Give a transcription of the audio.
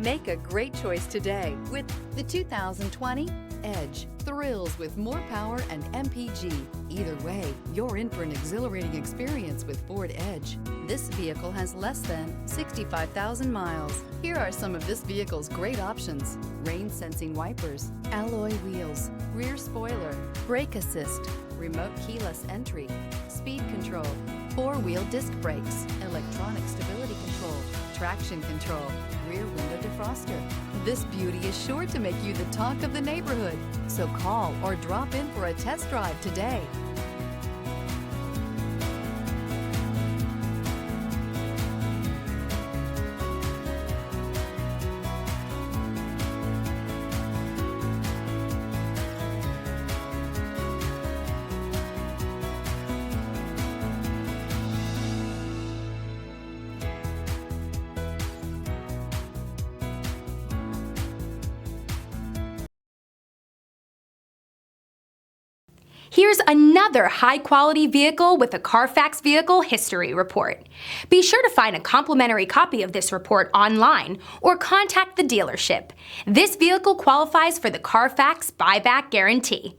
Make a great choice today with the 2020 Edge. Thrills with more power and MPG. Either way, you're in for an exhilarating experience with Ford Edge. This vehicle has less than 65,000 miles. Here are some of this vehicle's great options: rain-sensing wipers, alloy wheels, rear spoiler, brake assist, remote keyless entry, speed control, four-wheel disc brakes, electronic stability control, traction control, rear window defroster. This beauty is sure to make you the talk of the neighborhood. So call or drop in for a test drive today. Here's another high-quality vehicle with a Carfax Vehicle History Report. Be sure to find a complimentary copy of this report online or contact the dealership. This vehicle qualifies for the Carfax Buyback Guarantee.